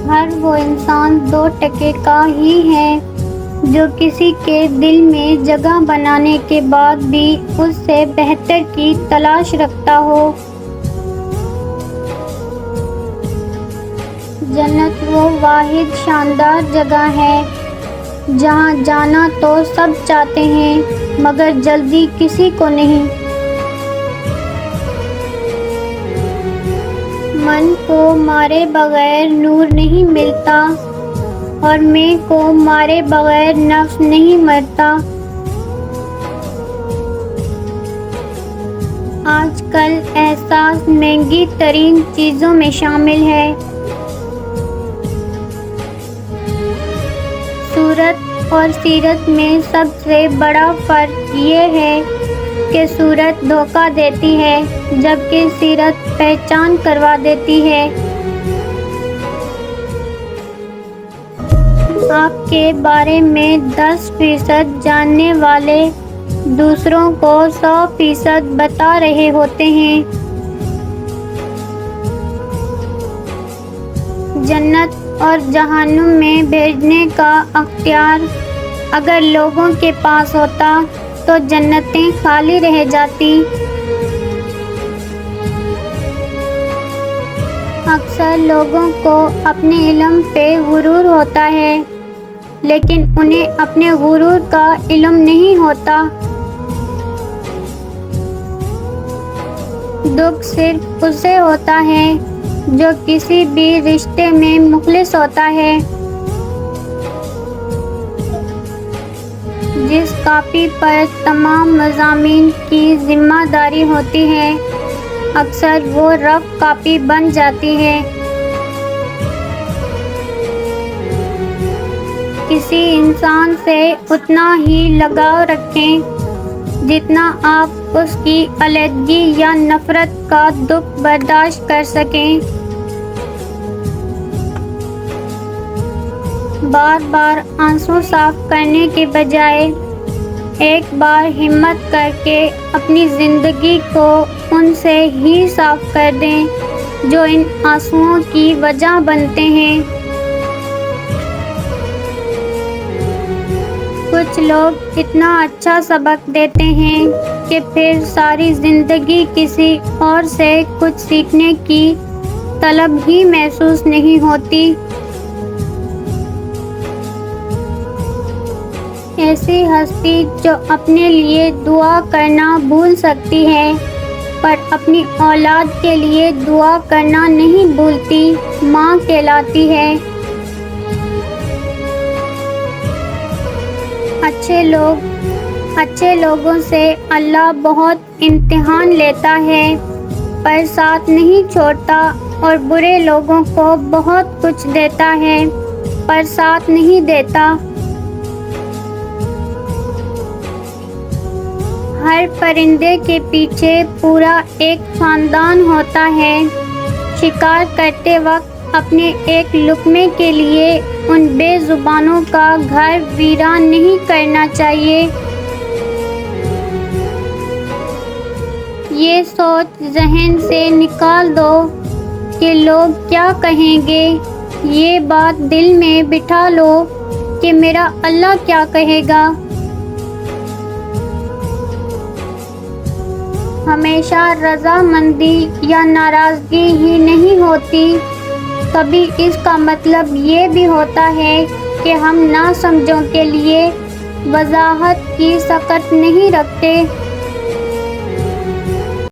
ہر وہ انسان 2% کا ہی ہے جو کسی کے دل میں جگہ بنانے کے بعد بھی اس سے بہتر کی تلاش رکھتا ہو۔ جنت وہ واحد شاندار جگہ ہے جہاں جانا تو سب چاہتے ہیں مگر جلدی کسی کو نہیں۔ من کو مارے بغیر نور نہیں ملتا اور میں کو مارے بغیر نفس نہیں مرتا۔ آج کل احساس مہنگی ترین چیزوں میں شامل ہے۔ صورت اور سیرت میں سب سے بڑا فرق یہ ہے کہ صورت دھوکہ دیتی ہے جبکہ سیرت پہچان کروا دیتی ہے۔ آپ کے بارے میں 10% جاننے والے دوسروں کو 100% بتا رہے ہوتے ہیں۔ جنت اور جہنم میں بھیجنے کا اختیار اگر لوگوں کے پاس ہوتا تو جنتیں خالی رہ جاتی۔ اکثر لوگوں کو اپنے علم پہ غرور ہوتا ہے لیکن انہیں اپنے غرور کا علم نہیں ہوتا۔ دکھ صرف اسے ہوتا ہے جو کسی بھی رشتے میں مخلص ہوتا ہے۔ جس کاپی پر تمام مضامین کی ذمہ داری ہوتی ہے اکثر وہ رف کاپی بن جاتی ہے۔ کسی انسان سے اتنا ہی لگاؤ رکھیں جتنا آپ اس کی علیحدگی یا نفرت کا دکھ برداشت کر سکیں۔ بار بار آنسو صاف کرنے کے بجائے ایک بار ہمت کر کے اپنی زندگی کو ان سے ہی صاف کر دیں جو ان آنسوؤں کی وجہ بنتے ہیں۔ کچھ لوگ اتنا اچھا سبق دیتے ہیں کہ پھر ساری زندگی کسی اور سے کچھ سیکھنے کی طلب ہی محسوس نہیں ہوتی۔ ایسی ہستی جو اپنے لیے دعا کرنا بھول سکتی ہے پر اپنی اولاد کے لیے دعا کرنا نہیں بھولتی ماں کہلاتی ہے۔ اچھے لوگوں سے اللہ بہت امتحان لیتا ہے پر ساتھ نہیں چھوڑتا اور برے لوگوں کو بہت کچھ دیتا ہے پر ساتھ نہیں دیتا۔ ہر پرندے کے پیچھے پورا ایک خاندان ہوتا ہے۔ شکار کرتے وقت اپنے ایک لقمے کے لیے ان بے زبانوں کا گھر ویران نہیں کرنا چاہیے۔ یہ سوچ ذہن سے نکال دو کہ لوگ کیا کہیں گے، یہ بات دل میں بٹھا لو کہ میرا اللہ کیا کہے گا۔ ہمیشہ رضامندی یا ناراضگی ہی نہیں ہوتی، کبھی اس کا مطلب یہ بھی ہوتا ہے کہ ہم ناسمجھوں کے لیے وضاحت کی سکت نہیں رکھتے۔